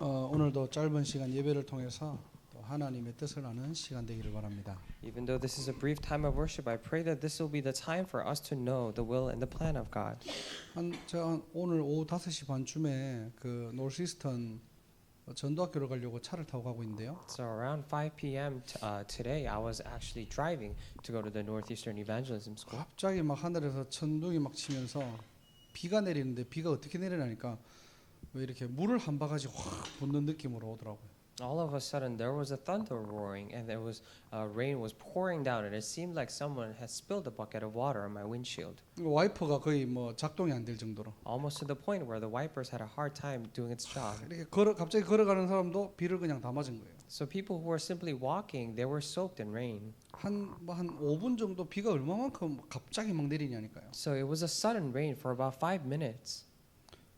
오늘도 짧은 시간 예배를 통해서 또 하나님의 뜻을 아는 시간 되기를 바랍니다. Even though this is a brief time of worship, I pray that this will be the time for us to know the will and the plan of God. 제가 오늘 오후 5시 반쯤에 그 노스이스턴 전도학교를 가려고 차를 타고 가고 있는데요. So around 5 p.m. Today, I was actually driving to go to the Northeastern Evangelism School. 갑자기 막 하늘에서 천둥이 막 치면서 비가 내리는데 비가 어떻게 내리냐니까 왜 이렇게 물을 한 바가지 확 붓는 느낌으로 오더라고요. All of a sudden, there was a thunder roaring, and there was rain was pouring down, and it seemed like someone had spilled a bucket of water on my windshield, 와이퍼가 거의 뭐 작동이 안 될 정도로. almost to the point where the wipers had a hard time doing its job. 이렇게 갑자기 걸어가는 사람도 비를 그냥 다 맞은 거예요. So people who were simply walking, they were soaked in rain. 한 5분 정도 비가 얼마만큼 갑자기 막 내리냐니까요. So it was a sudden rain for about 5 minutes.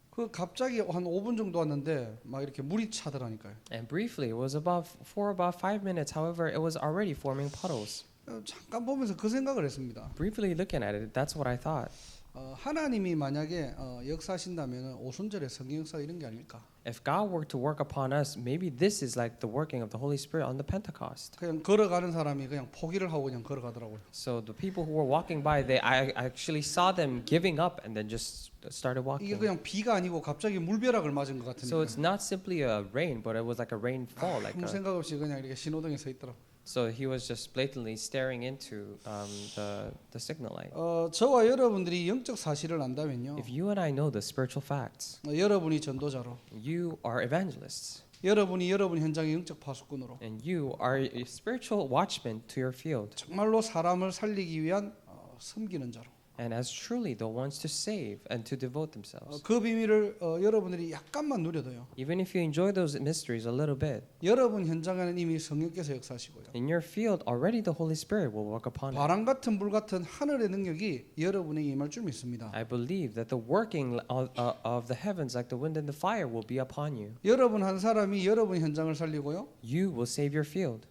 그 갑자기 한 5분 정도 왔는데 막 이렇게 물이 차더라니까요. And briefly, it was for about 5 minutes. However, it was already forming puddles. 잠깐 보면서 그 생각을 했습니다. Briefly looking at it, that's what I thought. 하나님이 만약에 역사하신다면 오순절에 성경 역사 이런 게 아닐까? If God were to work upon us, maybe this is like the working of the Holy Spirit on the Pentecost. 그냥 걸어가는 사람이 그냥 포기를 하고 그냥 걸어가더라고요. So the people who were walking by, I actually saw them giving up and then just started 이게 walking. 그냥 비가 아니고 갑자기 물벼락을 맞은 것 So 같으니까 it's not simply a rain, but it was like a rainfall. Like 아무 생각 없이 그냥 이렇게 신호등에 서 있더라고요. so he was just blatantly staring into the signal light. 저와 여러분들이 영적 사실을 안다면요. If you and I know the spiritual facts, 여러분이 전도자로, you are evangelists. 여러분이 여러분 현장의 영적 파수꾼으로 And you are a spiritual watchman to your field, 정말로 사람을 살리기 위한 섬기는 자로. and as truly the ones to save and to devote themselves. 그 비밀을 여러분들이 약간만 누려도요. Even if you enjoy those mysteries a little bit, 여러분 현장에는 이미 성령께서 역사하시고요. in your field already the Holy Spirit will work upon it. 바람 같은 불 같은 하늘의 능력이 여러분에게 임할 줄 믿습니다. I believe that the working of the heavens like the wind and the fire will be upon you. 여러분 한 사람이 여러분 현장을 살리고요. You will save your field.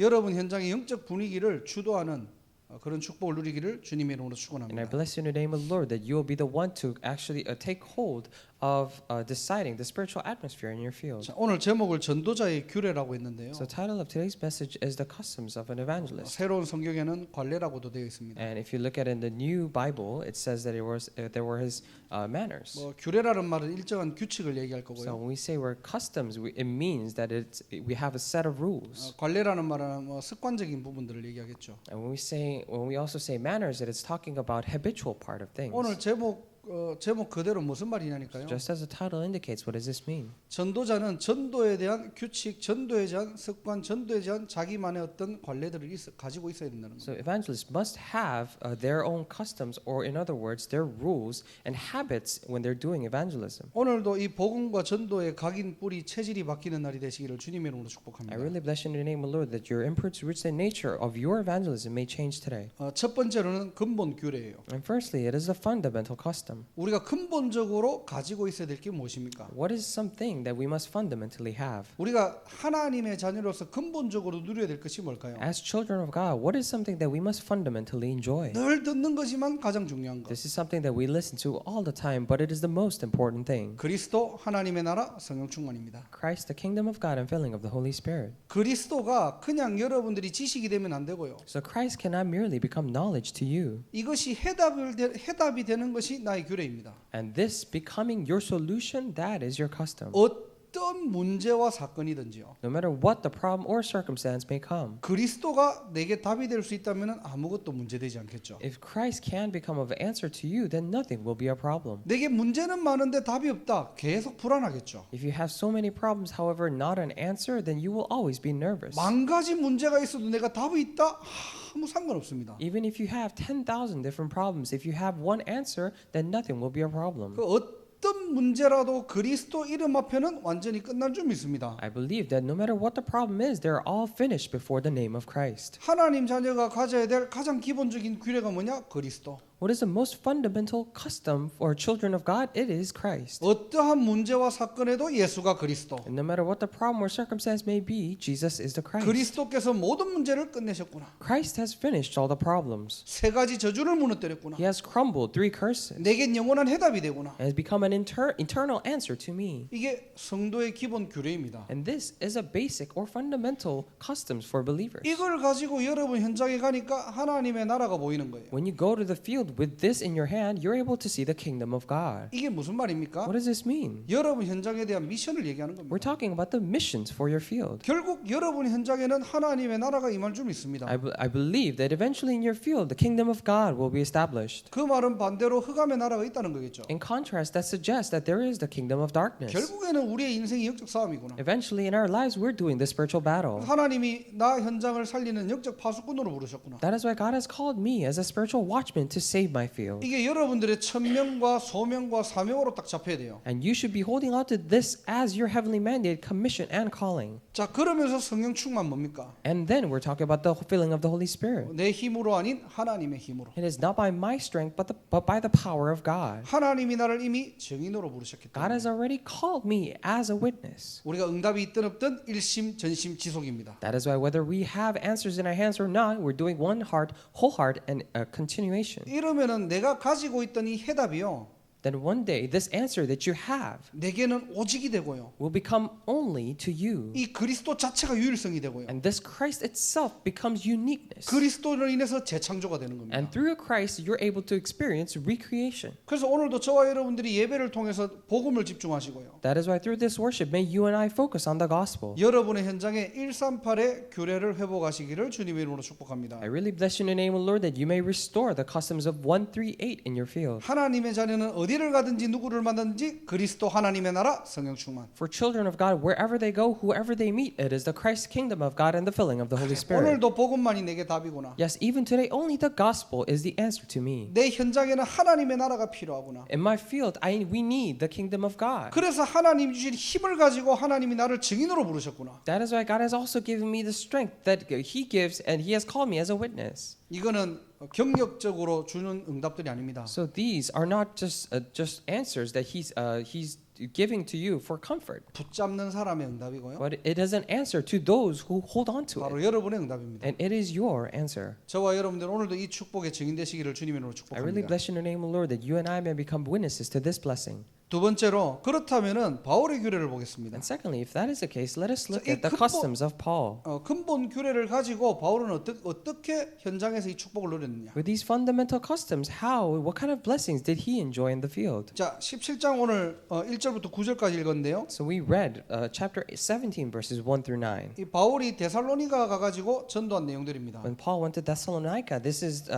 여러분 현장의 영적 분위기를 주도하는 그런 축복을 누리기를 주님의 이름으로 And I 축원합니다. bless you in the name of the Lord that you will be the one to actually take hold of deciding the spiritual atmosphere in your field. 자, 오늘 제목을 전도자의 규례라고 했는데요. So the title of today's message is the customs of an evangelist. 새로운 성경에는 관례라고도 되어 있습니다. And if you look at it in the new Bible, it says that there were his manners. 규례라는 말은 일정한 규칙을 얘기할 So 거고요. when we say we're customs, it means that we have a set of rules. 관례라는 말은 습관적인 부분들을 얘기하겠죠. And when we also say manners, it is talking about habitual part of things. 오늘 제목 그대로 무슨 말이냐니까요. Just as the title indicates, what does this mean? 전도자는 전도에 대한 규칙, 전도에 대한 습관, 전도에 대한 자기만의 어떤 관례들을 가지고 있어야 된다는 So 거예요. evangelists must have their own customs, or in other words, their rules and habits when they're doing evangelism. 오늘도 이 복음과 전도의 각인 뿌리 체질이 바뀌는 날이 되시기를 주님의 이름으로 I 축복합니다. really bless you in the name of the Lord that your inputs, roots, and nature of your evangelism may change today. 첫 번째로는 근본 규례예요. And firstly, it is a fundamental custom. 우리가 근본적으로 가지고 있어야 될 게 무엇입니까? What is something that we must fundamentally have? 우리가 하나님의 자녀로서 근본적으로 누려야 될 것이 뭘까요? As children of God, what is something that we must fundamentally enjoy? 늘 듣는 것이만 가장 중요한 것. This is something that we listen to all the time, but it is the most important thing. 그리스도 하나님의 나라 성령 충만입니다. Christ, the kingdom of God and filling of the Holy Spirit. 그리스도가 그냥 여러분들이 지식이 되면 안 되고요. So Christ cannot merely become knowledge to you. 이것이 해답이 되는 것이 나의 규례입니다. And this becoming your solution, that is your custom. 어떤 문제와 사건이든지요. No matter what the problem or circumstance may come. 그리스도가 내게 답이 될 수 있다면 아무것도 문제되지 않겠죠. If Christ can become of answer to you, then nothing will be a problem. 내게 문제는 많은데 답이 없다. 계속 불안하겠죠. If you have so many problems, however, not an answer, then you will always be nervous. 만 가지 문제가 있어도 내가 답이 있다? 아무 상관없습니다. Even if you have 10,000 different problems, if you have one answer, then nothing will be a problem. 그 어떤 문제라도 그리스도 이름 앞에는 완전히 끝난 줄 믿습니다. I believe that no matter what the problem is, they're all finished before the name of Christ. 하나님 자녀가 가져야 될 가장 기본적인 규례가 뭐냐? 그리스도. What is the most fundamental custom for children of God? It is Christ. 어떠한 문제와 사건에도 예수가 그리스도. And no matter what the problem or circumstance may be, Jesus is the Christ. 그리스도께서 모든 문제를 끝내셨구나. Christ has finished all the problems. 세 가지 저주를 무너뜨렸구나. He has crumbled 3 curses 내겐 영원한 해답이 되구나. and has become an eternal answer to me. 이게 성도의 기본 규례입니다. And this is a basic or fundamental customs for believers. 이걸 가지고 여러분 현장에 가니까 하나님의 나라가 보이는 거예요. When you go to the field with this in your hand, you're able to see the kingdom of God. 이게 무슨 말입니까? What does this mean? 여러분 현장에 대한 미션을 얘기하는 겁니다. We're talking about the missions for your field. 결국 여러분 현장에는 하나님의 나라가 임할 줄 믿습니다. I believe that eventually in your field, the kingdom of God will be established. 그 말은 반대로 흑암의 나라가 있다는 거겠죠. In contrast, that suggests that there is the kingdom of darkness. 결국에는 우리의 인생이 영적 싸움이구나. Eventually in our lives, we're doing the spiritual battle. 하나님이 나 현장을 살리는 영적 파수꾼으로 부르셨구나. That is why God has called me as a spiritual watchman to save my field. 이게 여러분들의 천명과 소명과 사명으로 딱 잡혀야 돼요. And you should be holding on to this as your heavenly mandate, commission, and calling. 자, 그러면서 성령 충만 뭡니까? And then we're talking about the filling of the Holy Spirit. 내 힘으로 아닌 하나님의 힘으로. It is not by my strength, but by the power of God. 하나님이 나를 이미 증인으로 부르셨기 God 때문에 has already called me as a witness. 우리가 응답이 있든 없든 일심 전심 지속입니다. That is why whether we have answers in our hands or not, we're doing one heart, whole heart, and a continuation. 이러면은 내가 가지고 있던 이 해답이요. Then one day, this answer that you have 내게는 오직이 되고요. will become only to you. 이 그리스도 자체가 유일성이 되고요. And this Christ itself becomes uniqueness. 그리스도로 인해서 재창조가 되는 겁니다. And through Christ, you're able to experience recreation. 그래서 오늘도 저와 여러분들이 예배를 통해서 복음을 집중하시고요. That is why through this worship, may you and I focus on the gospel. 여러분의 현장에 138의 규례를 회복하시기를 주님의 이름으로 축복합니다. I really bless you in the name of the Lord that you may restore the customs of 138 in your field. 하나님의 자녀는 어디를 가든지 누구를 만든지 그리스도 하나님의 나라 성령 충만. For children of God, wherever they go, whoever they meet, it is the Christ kingdom of God and the filling of the Holy Spirit. 오늘도 복음만이 내게 답이구나. Yes, even today, only the gospel is the answer to me. 내 현장에는 하나님의 나라가 필요하구나. In my field, we need the kingdom of God. 그래서 하나님 주신 힘을 가지고 하나님이 나를 증인으로 부르셨구나. That is why God has also given me the strength that He gives, and He has called me as a witness. 이거는 경력적으로 주는 응답들이 아닙니다. So these are not just answers that He's giving to you for comfort, 붙잡는 사람의 응답이고요. but it is an answer to those who hold on to it, 바로 여러분의 응답입니다. and it is your answer. 저와 여러분들 오늘도 이 축복의 증인 되시기를 주님으로 I really 축복합니다. bless you in the name of the Lord that you and I may become witnesses to this blessing. 두 번째로 그렇다면은 바울의 규례를 보겠습니다. And secondly, if that is the case, let us look 이 at the 근본- customs of Paul. 근본 규례를 가지고 바울은 어떻게 현장에서 이 축복을 누렸느냐. With these fundamental customs, what kind of blessings did he enjoy in the field? 자, 17장 오늘 1절부터 9절까지 읽었는데요. So we read chapter 17 verses 1 through 9. 이 바울이 데살로니가 가가지고 전도한 내용들입니다. When Paul went to Thessalonica, this is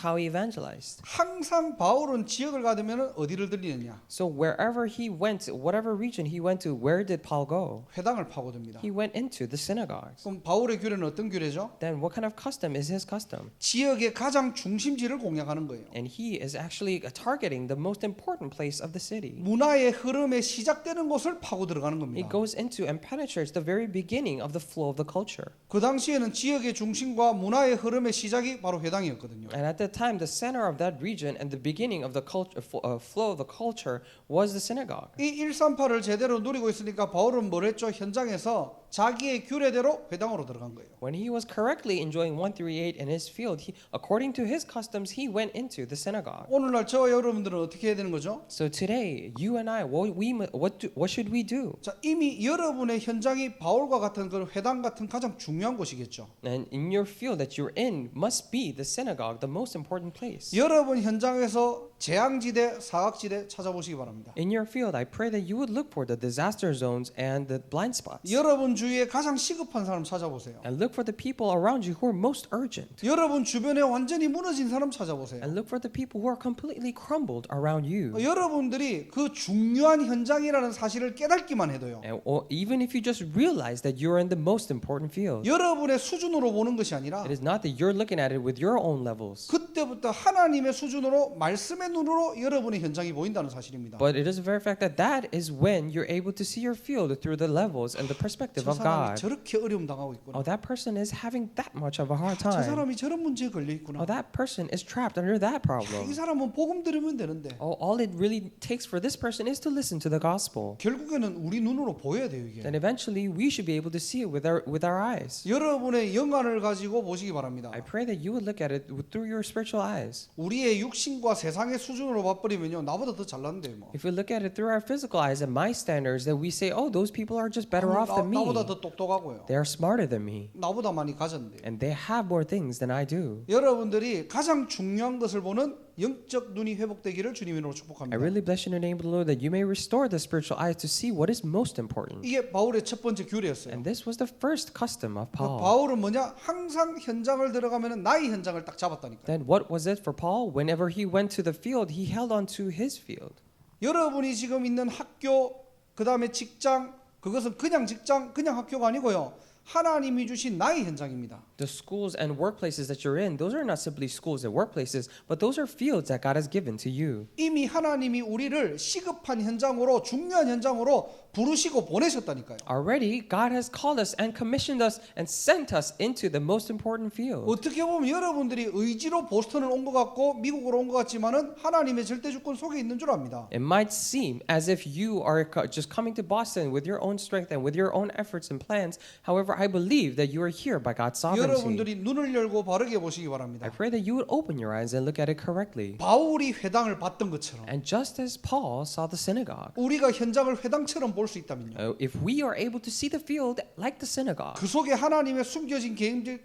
how he evangelized. 항상 바울은 지역을 가면 어디를 들리느냐? So wherever he went, whatever region he went to, where did Paul go? 회당을 파고듭니다. He went into the synagogues. 그럼 바울의 규례는 어떤 규례죠? Then what kind of custom is his custom? 지역의 가장 중심지를 공략하는 거예요. And he is actually targeting the most important place of the city. 문화의 흐름에 시작되는 곳을 파고 들어가는 He 겁니다. goes into and penetrates the very beginning of the flow of the culture. 그 당시에는 지역의 중심과 문화의 흐름의 시작이 바로 회당이었거든요. And at that time, the center of that region and the beginning of the flow of the culture was the synagogue. 이 138을 제대로 누리고 있으니까 바울은 뭘 했죠? 현장에서 자기의 규례대로 회당으로 들어간 거예요. When he was correctly enjoying 138 in his field, according to his customs, he went into the synagogue. 오늘날 저와 여러분들은 어떻게 해야 되는 거죠? So today, you and I, what should we do? 자, 이미 여러분의 현장이 바울과 같은 그 회당 같은 가장 중요한 곳이겠죠. And in your field that you're in must be the synagogue, the most important place. 여러분 현장에서 재앙지대, 사각지대 찾아보시기 바랍니다. In your field, I pray that you would look for the disaster zones and the blind spots. 여러분 주위에 가장 시급한 사람 찾아보세요. And look for the people around you who are most urgent. 여러분 주변에 완전히 무너진 사람 찾아보세요. And look for the people who are completely crumbled around you. 여러분들이 그 중요한 현장이라는 사실을 깨닫기만 해도요. Or even if you just realize that you're in the most important field. 여러분의 수준으로 보는 것이 아니라 It is not that you're looking at it with your own levels. 그때부터 하나님의 수준으로 말씀의 눈으로 여러분의 현장이 보인다는 사실입니다. But it is a very fact that is when you're able to see your field through the levels and the perspective perspective 저 of 사람이 God. 저렇게 어려움 당하고 있구나. Oh, that person is having that much of a hard 저 time. 사람이 저런 문제에 걸려 있구나. Oh, that person is trapped under that 이 problem. 사람은 복음 들으면 되는데 Oh, all it really takes for this person is to listen to the gospel. 결국에는 우리 눈으로 보여야 돼요 이게. Then eventually we should be able to see it with our eyes. 여러분의 영안을 가지고 보시기 바랍니다. I pray that you would look at it through your spiritual eyes. 우리의 육신과 세상의 수준으로 봐버리면요 나보다 더 잘났는데 뭐. If we look at it through our physical eyes and my standards, that we say, oh, those people are just better off than me. 나보다 더 똑똑하고요. They are smarter than me. 나보다 많이 가졌는데. And they have more things than I do. 여러분들이 가장 중요한 것을 보는 영적 눈이 회복되기를 주님 이름으로 I 축복합니다. really bless you in the name of the Lord that you may restore the spiritual eyes to see what is most important. 이게 바울의 첫 번째 규례였어요. And this was the first custom of Paul. 바울은 뭐냐? 항상 현장을 들어가면은 나의 현장을 딱 잡았다니까요. Then what was it for Paul? Whenever he went to the field, he held on to his field. 여러분이 지금 있는 학교, 그다음에 직장, 그것은 그냥 직장, 그냥 학교가 아니고요. 하나님이 주신 나의 현장입니다. The schools and workplaces that you're in, those are not simply schools and workplaces, but those are fields that God has given to you. 이미 하나님이 우리를 시급한 현장으로 중요한 현장으로 부르시고 보내셨다니까요. Already, God has called us and commissioned us and sent us into the most important field. 어떻게 보면 여러분들이 의지로 보스턴을 온 것 같고 미국으로 온 것 같지만은 하나님의 절대 주권 속에 있는 줄 압니다. It might seem as if you are just coming to Boston with your own strength and with your own efforts and plans. However, I believe that you are here by God's sovereignty. 여러분들이 눈을 열고 바르게 보시기 바랍니다. I pray that you would open your eyes and look at it correctly. 바울이 회당을 봤던 것처럼 And just as Paul saw the synagogue, 우리가 현장을 회당처럼 볼 수 있다면요. if we are able to see the field like the synagogue, 그 속에 하나님의 숨겨진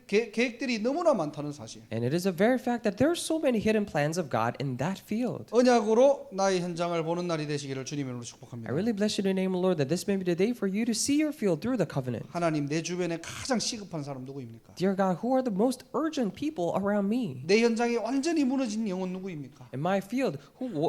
계획들이 너무나 많다는 사실. and it is a very fact that there are so many hidden plans of God in that field. 언약으로 나의 현장을 보는 날이 되시기를 주님으로 I 축복합니다. really bless you in the name of the Lord that this may be the day for you to see your field through the covenant. 하나님 내 주변에 가장 시급한 사람 누구입니까? Dear God, who are the most urgent people around me? 내 현장에 완전히 무너진 영혼 누구입니까? In my field, who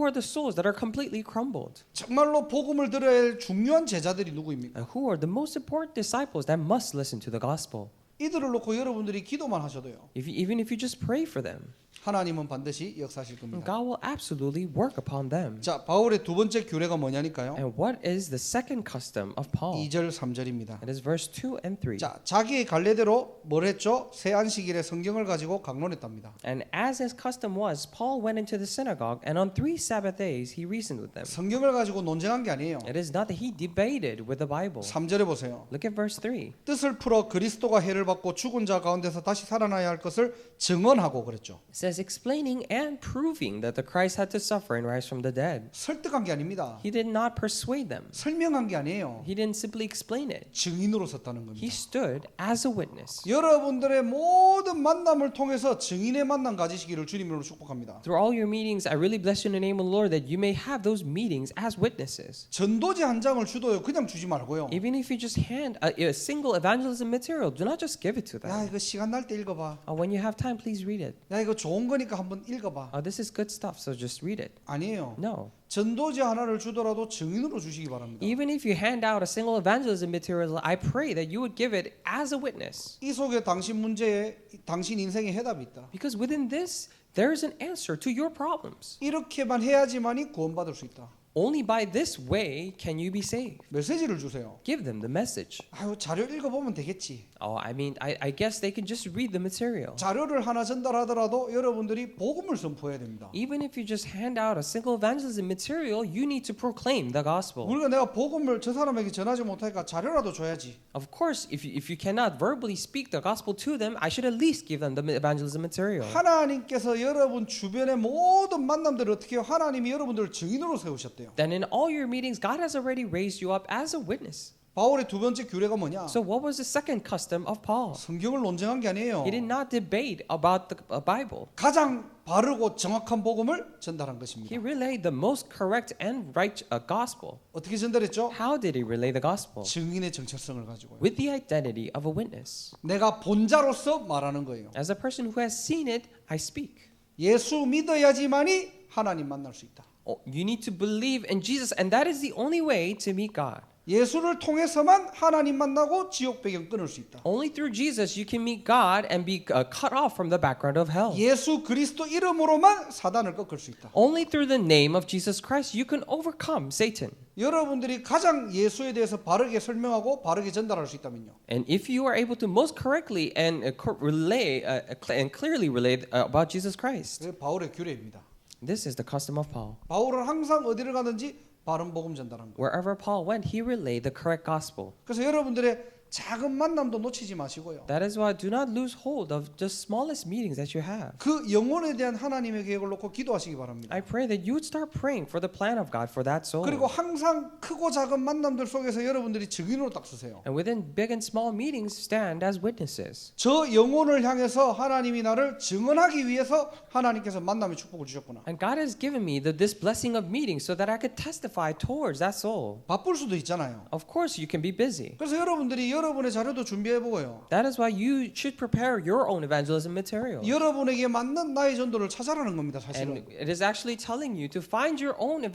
are the souls that are completely crumbled? 정말로 복음을 들어야 할 중요한 제자들이 누구입니까? And who are the most important disciples that must listen to the gospel? 이들을 놓고 여러분들이 기도만 하셔도요. Even if you just pray for them, 하나님은 반드시 역사하실 겁니다. God will absolutely work upon them. 자, 바울의 두 번째 규례가 뭐냐니까요? And what is the second custom of Paul? 2절 3절입니다. It is verse 2 and 3. 자, 자기의 갈래대로 뭘 했죠? 새 안식일에 성경을 가지고 강론했답니다. And as his custom was, Paul went into the synagogue, and on 3 Sabbath days he reasoned with them. 성경을 가지고 논쟁한 게 아니에요. It is not that he debated with the Bible. 3절에 보세요. Look at verse 3. 뜻을 풀어 그리스도가 해를 받고 죽은 자 가운데서 다시 살아나야 할 것을 증언하고 그랬죠. It says explaining and proving that the Christ had to suffer and rise from the dead. 설득한 게 아닙니다. He did not persuade them. 설명한 게 아니에요. He didn't simply explain it. 증인으로 섰다는 He 겁니다. stood as a witness. 여러분들의 모든 만남을 통해서 증인의 만남 가지시기를 주님으로 축복합니다. Through all your meetings, I really bless you in the name of the Lord that you may have those meetings as witnesses. 전도지 한 장을 주도요. 그냥 주지 말고요. Even if you just hand a single evangelism material, do not just give it to 야, them. 이거 시간 날 때 읽어봐. When you have time, please read it. 야, 이거 좋은 거니까 한번 읽어봐. This is good stuff, so just read it. 아니에요. No. 전도지 하나를 주더라도 증인으로 주시기 바랍니다. Even if you hand out a single evangelism material, I pray that you would give it as a witness. 이 속에 당신 문제에 당신 인생에 해답이 있다. Because within this, there is an answer to your problems. 이렇게만 해야지만이 구원받을 수 있다. Only by this way can you be saved. 메시지를 주세요. Give them the message. 아유, 자료 읽어보면 되겠지. I guess they can just read the material. 자료를 하나 전달하더라도 여러분들이 복음을 선포해야 됩니다. Even if you just hand out a single evangelism material, you need to proclaim the gospel. 우리가 내가 복음을 저 사람에게 전하지 못하니까 자료라도 줘야지. Of course, if you cannot verbally speak the gospel to them, I should at least give them the evangelism material. 하나님께서 여러분 주변의 모든 만남들을 어떻게 해요? 하나님이 여러분들을 증인으로 세우셨대요. Then in all your meetings, God has already raised you up as a witness. 바울의 두 번째 규례가 뭐냐? So what was the second custom of Paul? 성경을 논쟁한 게 아니에요. He did not debate about the Bible. 가장 바르고 정확한 복음을 전달한 He 것입니다. relayed the most correct and right gospel. 어떻게 전달했죠? How did he relay the gospel? 증인의 정체성을 가지고요. With the identity of a witness. 내가 본자로서 말하는 거예요. As a person who has seen it, I speak. 예수 믿어야지만이 하나님 만날 수 있다. You need to believe in Jesus, and that is the only way to meet God. 예수를 통해서만 하나님 만나고 지옥 배경 끊을 수 있다. Only through Jesus you can meet God and be cut off from the background of hell. 예수 그리스도 이름으로만 사단을 꺾을 수 있다. Only through the name of Jesus Christ you can overcome Satan. 여러분들이 가장 예수에 대해서 바르게 설명하고 바르게 전달할 수 있다면요. And if you are able to most correctly and and clearly relay about Jesus Christ, 그게 바울의 규례입니다. this is the custom of Paul. 바울은 항상 어디를 가든지 바른 복음 전달한 거예요. Wherever Paul went, he relayed the correct gospel. 그래서 여러분들의 작은 만남도 놓치지 마시고요. That is why do not lose hold of just smallest meetings that you have. 그 영혼에 대한 하나님의 계획을 놓고 기도하시기 바랍니다. I pray that you would start praying for the plan of God for that soul. 그리고 항상 크고 작은 만남들 속에서 여러분들이 증인으로 딱 서세요. And within big and small meetings, stand as witnesses. 저 영혼을 향해서 하나님이 나를 증언하기 위해서 하나님께서 만남의 축복을 주셨구나. And God has given me this blessing of meetings so that I could testify towards that soul. 바쁠 수도 있잖아요. Of course, you can be busy. 그래서 여러분들이 여러분의 자료도 준비해 보고요. That is why you should prepare your own evangelism material. 여러분에게 맞는 나의 전도를 찾아라는 겁니다, 사실은. And it is actually telling you to find your own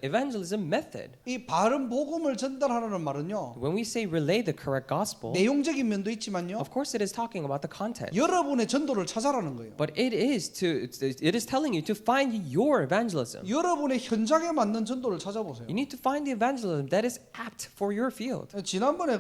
evangelism method. 이 바른 복음을 전달하라는 말은요. When we say relay the correct gospel, 내용적인 면도 있지만요. of course it is talking about the content. 여러분의 전도를 찾아라는 거예요. But it is telling you to find your evangelism. 여러분의 현장에 맞는 전도를 찾아보세요. You need to find the evangelism that is apt for your field. 지난번에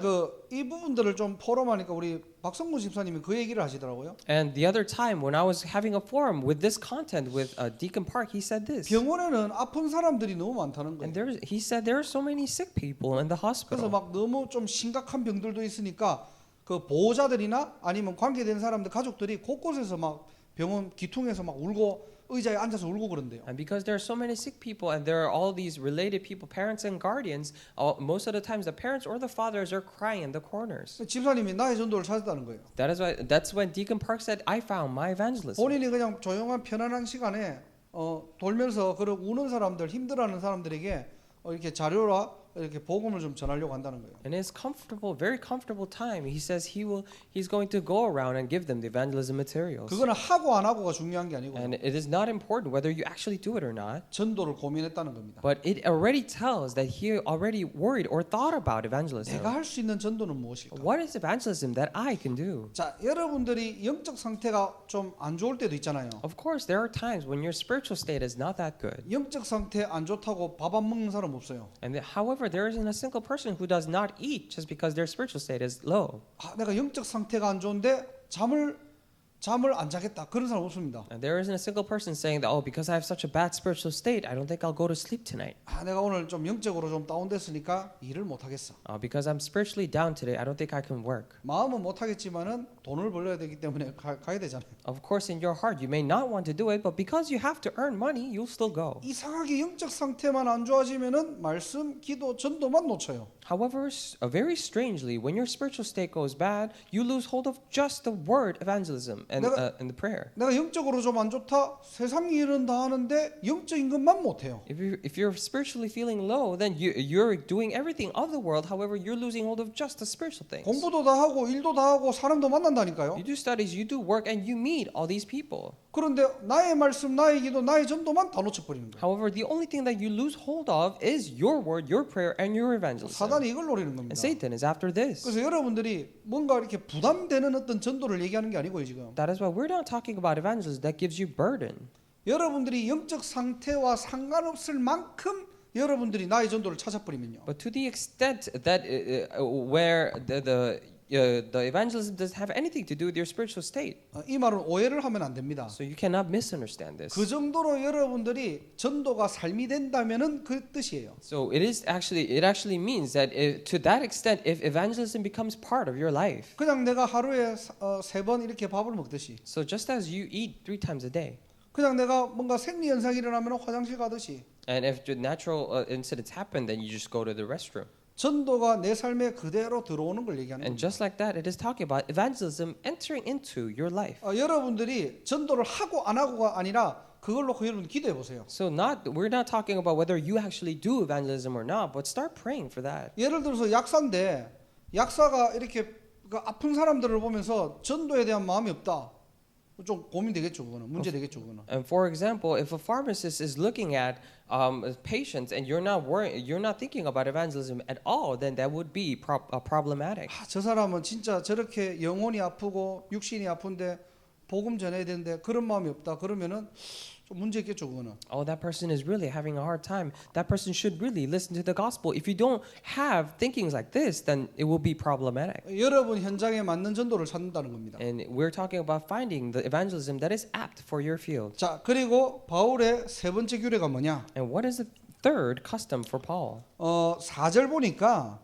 이 부분들을 좀 포럼하니까 우리 박성무 집사님이 그 얘기를 하시더라고요. And the other time when I was having a forum with this content with Deacon Park, he said this. 병원에는 아픈 사람들이 너무 많다는 And 거예요. he said there are so many sick people in the 그래서 hospital. 막 너무 좀 심각한 병들도 있으니까 그 보호자들이나 아니면 관계된 사람들 가족들이 곳곳에서 막 병원 기퉁에서 막 울고 의자에 앉아서 울고 그런대요. And because there are so many sick people and there are all these related people, parents and guardians, most of the times the parents or the fathers are crying in the corners. 집사님이 나의 전도를 찾았다는 거예요. That's when Deacon Park said, I found my evangelism. 본인이 그냥 조용한 편안한 시간에 돌면서 그런 우는 사람들, 힘들어하는 사람들에게 이렇게 자료라 이렇게 복음을 좀 전하려고 한다는 거예요. In his very comfortable time, he says he's going to go around and give them the evangelism materials. 그거는 하고 안 하고가 중요한 게 아니고 And it is not important whether you actually do it or not, 전도를 고민했다는 겁니다. but it already tells that he already worried or thought about evangelism. 내가 할 수 있는 전도는 무엇일까? What is evangelism that I can do? 자, 여러분들이 영적 상태가 좀 안 좋을 때도 있잖아요. Of course, there are times when your spiritual state is not that good. 영적 상태 안 좋다고 밥 안 먹는 사람 없어요. And however, there isn't a single person who does not eat just because their spiritual state is low. 내가 영적 상태가 안 좋은데 잠을 안 자겠다. 그런 사람 없습니다. And there isn't a single person saying that, oh, because I have such a bad spiritual state, I don't think I'll go to sleep tonight. 내가 오늘 좀 영적으로 좀 다운됐으니까 일을 못 하겠어. Because I'm spiritually down today, I don't think I can work. 마음은 못 하겠지만은 돈을 벌어야 되기 때문에 가야 되잖아요. Of course, in your heart, you may not want to do it, but because you have to earn money, you'll still go. 이상하게 영적 상태만 안 좋아지면은 말씀, 기도, 전도만 놓쳐요. However, very strangely, when your spiritual state goes bad, you lose hold of just the word evangelism and the prayer. 내가 영적으로 좀 안 좋다. 세상 일은 다 하는데 영적인 것만 못 해요. If you're spiritually feeling low, then you're doing everything of the world. However, you're losing hold of just the spiritual things. 공부도 다 하고 일도 다 하고 사람도 만난다니까요. You do studies, you do work, and you meet all these people. 그런데 나의 말씀, 나의 기도, 나의 전도만 다 놓쳐버리는 거예요. However, the only thing that you lose hold of is your word, your prayer, and your evangelism. 사단이 이걸 노리는 And 겁니다. Satan is after this. 그래서 여러분들이 뭔가 이렇게 부담되는 어떤 전도를 얘기하는 게 아니고요, 지금. That is why we're not talking about evangelism that gives you burden. 여러분들이 영적 상태와 상관없을 만큼 여러분들이 나의 전도를 찾아버리면요. But to the extent that where the evangelism doesn't have anything to do with your spiritual state. 이 말은 오해를 하면 안 됩니다. So you cannot misunderstand this. 그 정도로 여러분들이 전도가 삶이 된다면은 그 뜻이에요. So it actually means that to that extent, if evangelism becomes part of your life. 그냥 내가 하루에 3번 이렇게 밥을 먹듯이, So just as you eat 3 times a day, 그냥 내가 뭔가 생리 현상이 일어나면 화장실 가듯이, and if the natural incidents happen, then you just go to the restroom. 전도가 내 삶에 그대로 들어오는 걸 얘기하는 And 겁니다. just like that, it is talking about evangelism entering into your life. 여러분들이 전도를 하고 안 하고가 아니라 그걸 놓고 여러분 기도해 보세요. So we're not talking about whether you actually do evangelism or not, but start praying for that. 예를 들어서 약사인데 약사가 이렇게 그 아픈 사람들을 보면서 전도에 대한 마음이 없다. 좀 고민되겠죠, 그거는. 문제 되겠죠, 그거는. And for example, if a pharmacist is looking at patients and you're not thinking about evangelism at all, then that would be problematic. 저 사람은 진짜 저렇게 영혼이 아프고 육신이 아픈데 복음 전해야 되는데 그런 마음이 없다. 그러면은 좀 문제 있겠죠, 그거는. Oh, that person is really having a hard time. That person should really listen to the gospel. If you don't have thinkings like this, then it will be problematic. 여러분 현장에 맞는 전도를 찾는다는 겁니다. And we're talking about finding the evangelism that is apt for your field. 자, 그리고 바울의 세 번째 규례가 뭐냐? And what is the third custom for Paul? 4절 보니까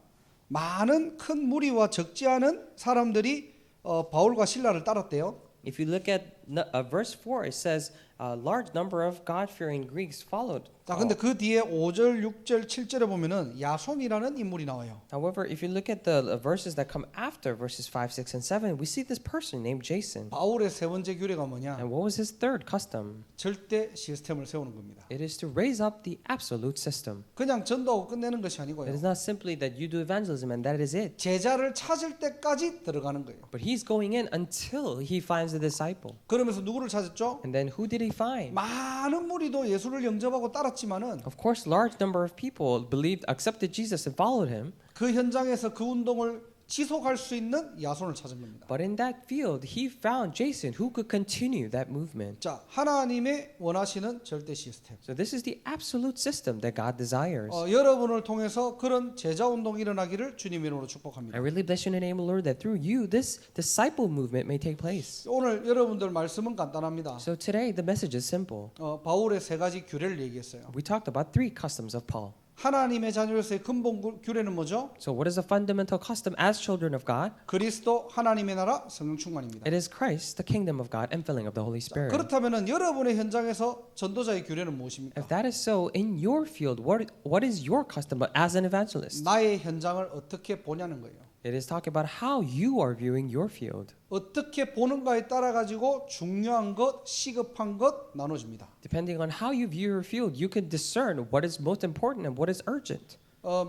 많은 큰 무리와 적지 않은 사람들이 바울과 신라를 따랐대요. If you look at verse 4, it says a large number of God-fearing Greeks followed. 자, 근데 그 뒤에 5절, 6절, 7절에 보면은 야손이라는 인물이 나와요. However, if you look at the verses that come after verses 5, 6, and 7, we see this person named Jason. 바울의 세 번째 규례가 뭐냐? And what was his third custom? 절대 시스템을 세우는 겁니다. It is to raise up the absolute system. 그냥 전도하고 끝내는 것이 It 아니고요. is not simply that you do evangelism and that is it. 제자를 찾을 때까지 들어가는 거예요. But he's going in until he finds the disciple. 그러면서 누구를 찾았죠? And then who did he find? 많은 무리도 예수를 영접하고 따랐지만은 Of course, large number of people believed, accepted Jesus and followed him. 그 현장에서 그 운동을 지속할 수 있는 야손을 찾은 겁니다. But in that field, he found Jason who could continue that movement. 자, 하나님의 원하시는 절대 시스템. So this is the absolute system that God desires. 여러분을 통해서 그런 제자 운동이 일어나기를 주님 이름으로 I 축복합니다. really bless you in the name of the Lord that through you this disciple movement may take place. 오늘 여러분들 말씀은 간단합니다. So today the message is simple. 바울의 세 가지 규례를 얘기했어요. We talked about three customs of Paul. 하나님의 자녀로서의 근본 규례는 뭐죠? So what is the fundamental custom as children of God? 그리스도 하나님의 나라 성령 충만입니다. It is Christ, the kingdom of God, and filling of the Holy Spirit. 그렇다면은 여러분의 현장에서 전도자의 규례는 무엇입니까? If that is so, in your field, what is your custom as an evangelist? 나의 현장을 어떻게 보냐는 거예요. It is talking about how you are viewing your field. 어떻게 보는가에 따라 가지고 중요한 것, 시급한 것 나눠집니다. Depending on how you view your field, you can discern what is most important and what is urgent.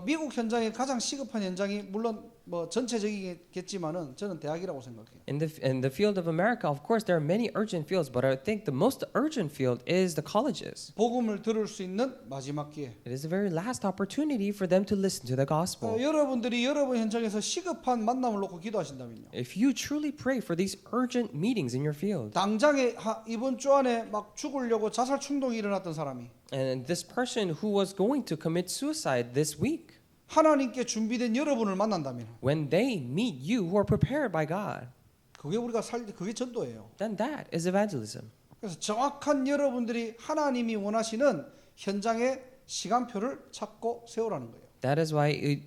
미국 현장에 가장 시급한 현장이 물론 뭐 전체적이겠지만은 저는 대학이라고 생각해요. In the field of America, of course, there are many urgent fields, but I think the most urgent field is the colleges. 복음을 들을 수 있는 마지막 기회. It is the very last opportunity for them to listen to the gospel. 여러분들이 여러분 현장에서 시급한 만남을 놓고 기도하신다면요. If you truly pray for these urgent meetings in your field, 당장에 이번 주 안에 막 죽으려고 자살 충동이 일어났던 사람이 and this person who was going to commit suicide this week, 하나님께 준비된 여러분을 만난다면 when they meet you who are prepared by God, 그게 우리가 그게 전도예요. then that is evangelism. 그래서 정확한 여러분들이 하나님이 원하시는 현장의 시간표를 찾고 세우라는 거예요. That is why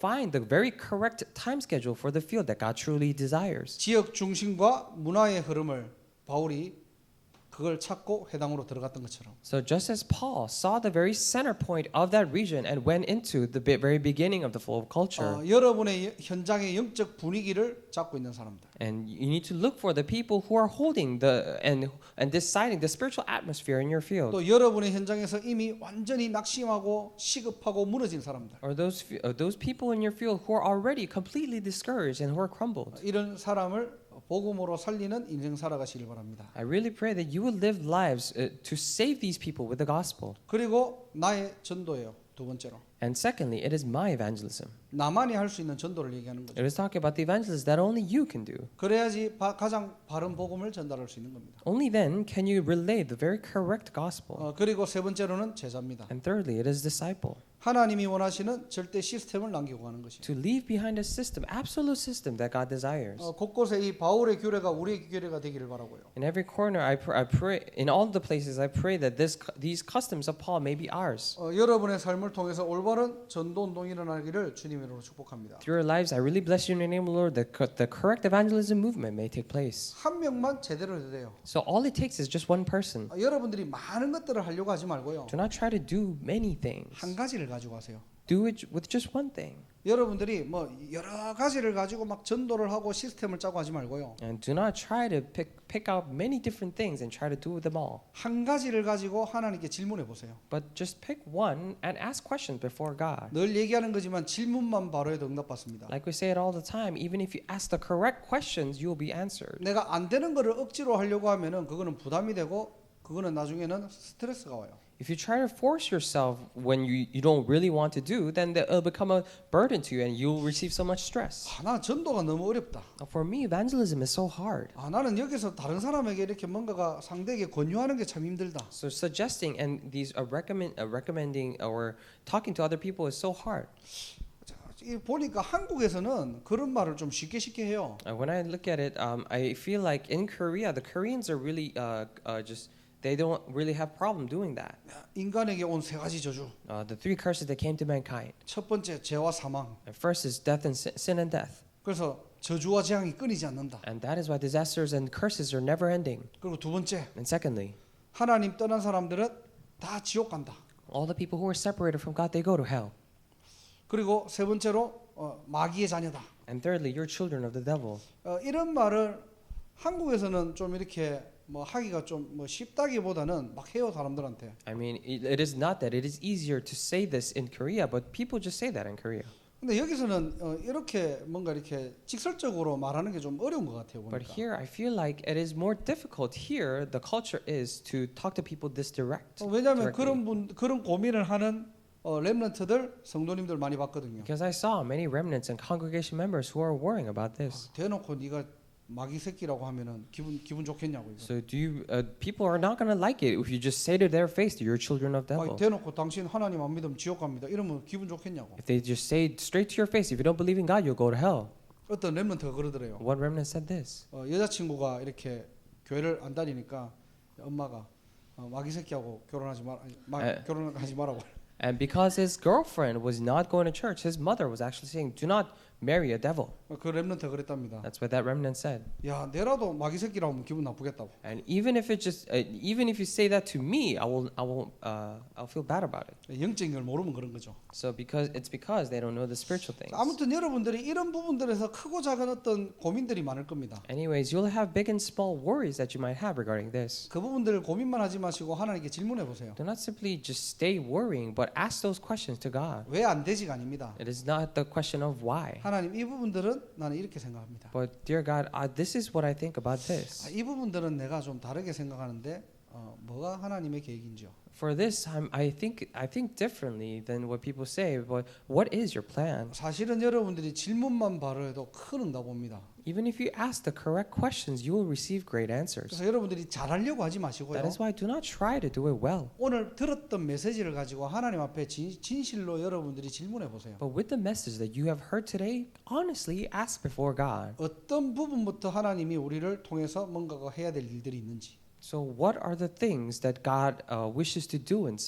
find the very correct time schedule for the field that God truly desires. 지역 중심과 문화의 흐름을 바울이 그걸 찾고 회당으로 들어갔던 것처럼. So just as Paul saw the very center point of that region and went into the very beginning of the flow of culture, 여러분의 현장의 영적 분위기를 잡고 있는 사람들. and you need to look for the people who are holding and deciding the spiritual atmosphere in your field, 또 여러분의 현장에서 이미 완전히 낙심하고 시급하고 무너진 사람들. or those people in your field who are already completely discouraged and who are crumbled. 이런 사람을 복음으로 살리는 인생 살아가시길 바랍니다. I really pray that you will live lives to save these people with the gospel. 그리고 나의 전도예요. 두 번째로. And secondly, it is my evangelism. 나만이 할 수 있는 전도를 얘기하는 거죠. It is talking about the evangelism that only you can do. 그래야지 가장 바른 복음을 전달할 수 있는 겁니다. Only then can you relay the very correct gospel. 그리고 세 번째로는 제자입니다. And thirdly, it is disciple. 하나님이 원하시는 절대 시스템을 남기고 가는 것이죠. To leave behind a system, absolute system that God desires. 곳곳에 이 바울의 규례가 우리의 규례가 되기를 바라고요. In every corner, I pray. In all the places, I pray that these customs of Paul may be ours. 여러분의 삶을 통해서 올바른 전도 운동이 일어나기를 주님으로 축복합니다. Through your lives, I really bless you in the name of the Lord that the correct evangelism movement may take place. 한 명만 제대로 해도 돼요. So all it takes is just one person. 여러분들이 많은 것들을 하려고 하지 말고요. Do not try to do many things. 한 가지를 가지고 하세요. Do it with just one thing. 여러분들이 뭐 여러 가지를 가지고 막 전도를 하고 시스템을 짜고 하지 말고요. And do not try to pick out many different things and try to do them all. 한 가지를 가지고 하나님께 질문해 보세요. But just pick one and ask questions before God. 늘 얘기하는 거지만 질문만 바로 해도 응답받습니다. Like we say it all the time, even if you ask the correct questions, you will be answered. 내가 안 되는 거를 억지로 하려고 하면은 그거는 부담이 되고 그거는 나중에는 스트레스가 와요. If you try to force yourself when you don't really want to do, then it'll become a burden to you and you'll receive so much stress. 나 전도가 너무 어렵다. For me, evangelism is so hard. 나는 여기서 다른 사람에게 이렇게 뭔가가 상대에게 권유하는 게 참 힘들다. So suggesting and these recommending or talking to other people is so hard. 보니까 한국에서는 그런 말을 좀 쉽게 해요. When I look at it, I feel like in Korea, the Koreans are really just they don't really have problem doing that. 인간에게 온 세 가지 저주. The three curses that came to mankind. 첫 번째 죄와 사망. And first is death and sin and death. 그래서 저주와 재앙이 끊이지 않는다. And that is why disasters and curses are never ending. 그리고 두 번째, And secondly, 하나님 떠난 사람들은 다 지옥 간다. all the people who are separated from God, they go to hell. 그리고 세 번째로 마귀의 자녀다. And thirdly, you're children of the devil. 이런 말을 한국에서는 좀 이렇게 뭐 하기가 좀 뭐 쉽다기보다는 막 해요 사람들한테. I mean, it is not that it is easier to say this in Korea, but people just say that in Korea. 근데 여기서는 이렇게 뭔가 이렇게 직설적으로 말하는 게 좀 어려운 것 같아요. But 보니까. here, I feel like it is more difficult. Here, the culture is to talk to people this direct. 왜냐하면 directly. 그런 고민을 하는 렘넌트들 성도님들 많이 봤거든요. Because I saw many remnants and congregation members who are worrying about this. 대놓고 네가 마귀 새끼라고 하면은 기분 좋겠냐고 이거. So do you? People are not gonna like it if you just say to their face that you're children of devil. 대놓고 당신 하나님 안 믿으면 지옥 갑니다. 이러면 기분 좋겠냐고. If they just say straight to your face, if you don't believe in God, you'll go to hell. 어떤 렘넌트가 그러더래요. One remnant said this. 여자친구가 이렇게 교회를 안 다니니까 엄마가 마귀 새끼하고 결혼하지 말라고. And because his girlfriend was not going to church, his mother was actually saying, "Do not marry a devil." 그 렘넌트가 그랬답니다. That's what that remnant said. 야, 내라도 마귀 새끼라고 하면 기분 나쁘겠다고. And even if you say that to me, I'll feel bad about it. 영적인 걸 모르면 그런 거죠. So because they don't know the spiritual things. 아무튼 여러분들이 이런 부분들에서 크고 작은 어떤 고민들이 많을 겁니다. Anyways, you'll have big and small worries that you might have regarding this. 그 부분들을 고민만 하지 마시고 하나님께 질문해 보세요. Do not simply just stay worrying, but ask those questions to God. 왜 안 되지가 아닙니다. It is not the question of why. 하나님 이 부분들은 나는 이렇게 생각합니다. But dear God, this is what I think about this. 이 부분들은 내가 좀 다르게 생각하는데 뭐가 하나님의 계획인지요? For this, I think differently than what people say. But what is your plan? 사실은 여러분들이 질문만 바로 해도 큰 응답 옵니다. Even if you ask the correct questions, you will receive great answers. 그래서 여러분들이 잘하려고 하지 마시고요. That is why do not try to do it well. 오늘 들었던 메시지를 가지고 하나님 앞에 진실로 여러분들이 질문해 보세요. But with the message that you have heard today, honestly ask before God. 어떤 부분부터 하나님이 우리를 통해서 뭔가가 해야 될 일들이 있는지. So what are the things that God wishes to do and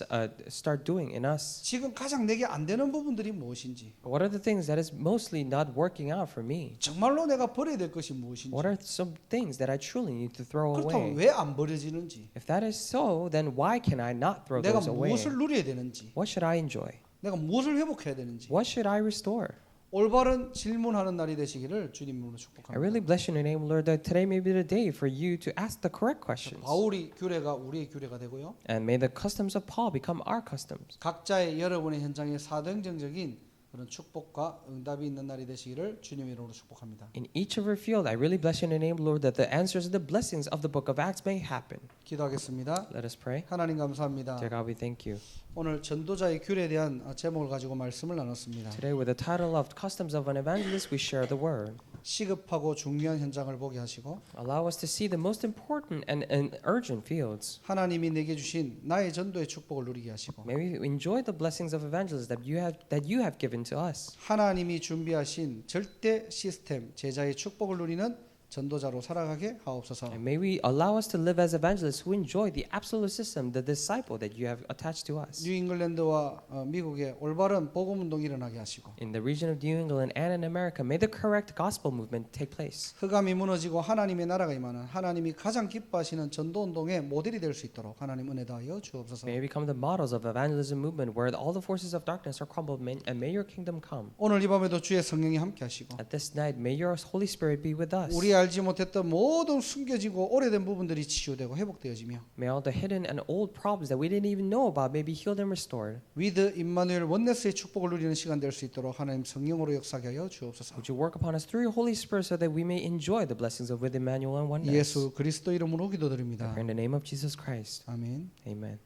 start doing in us? 지금 가장 내게 안 되는 부분들이 무엇인지. What are the things that is mostly not working out for me? 정말로 내가 버려야 될 것이 무엇인지. What are some things that I truly need to throw 그렇다면 away? 왜 안 버려지는지. If that is so, then why can I not throw 내가 those away? 무엇을 누려야 되는지. What should I enjoy? 내가 무엇을 회복해야 되는지. What should I restore? 올바른 질문하는 날이 되시기를 주님으로 I 축복합니다. really bless your name, Lord, that today may be the day for you to ask the correct questions. 바울이 규례가 우리의 규례가 되고요. And may the customs of Paul become our customs. 각자의 여러분의 현장에 사도행정적인 그런 축복과 응답이 있는 날이 되시기를 주님의 이름으로 축복합니다. In each of our field, I really bless your name, Lord, that the answers and the blessings of the book of Acts may happen. 기도하겠습니다. Let us pray. 하나님 감사합니다. Dear God, we thank you. 오늘 전도자의 규례에 대한 제목을 가지고 말씀을 나눴습니다. Today, with the title of Customs of an Evangelist, we share the word. 시급하고 중요한 현장을 보게 하시고 Allow us to see the most important and urgent fields. 하나님이 내게 주신 나의 전도의 축복을 누리게 하시고 May we enjoy the blessings of evangelists that you have given to us. 하나님이 준비하신 절대 시스템 제자의 축복을 누리는 전도자로 살아가게 하옵소서. And may we allow us to live as evangelists who enjoy the absolute system, the disciple that you have attached to us. 뉴 잉글랜드와 미국에 올바른 복음 운동이 일어나게 하시고 In the region of New England and in America, may the correct gospel movement take place. 흑암이 무너지고 하나님의 나라가 임하는 하나님이 가장 기뻐하시는 전도 운동의 모델이 될 수 있도록 하나님 은혜 다하여 주옵소서. May we become the models of evangelism movement where all the forces of darkness are crumbled, and may your kingdom come. 오늘 이 밤에도 주의 성령이 함께 하시고 At this night, may your Holy Spirit be with us. 우리 알지 못했던 모든 숨겨지고 오래된 부분들이 치유되고 회복되어지며 May all the hidden and old problems that we didn't even know about may be healed and restored. 위드 임마누엘 원네스의 축복을 누리는 시간 될 수 있도록 하나님 성령으로 역사하게 하여 주옵소서. Would you work upon us through your Holy Spirit so that we may enjoy the blessings of with Emmanuel and oneness? 예수 그리스도 이름으로 기도드립니다. In the name of Jesus Christ. 아멘. Amen.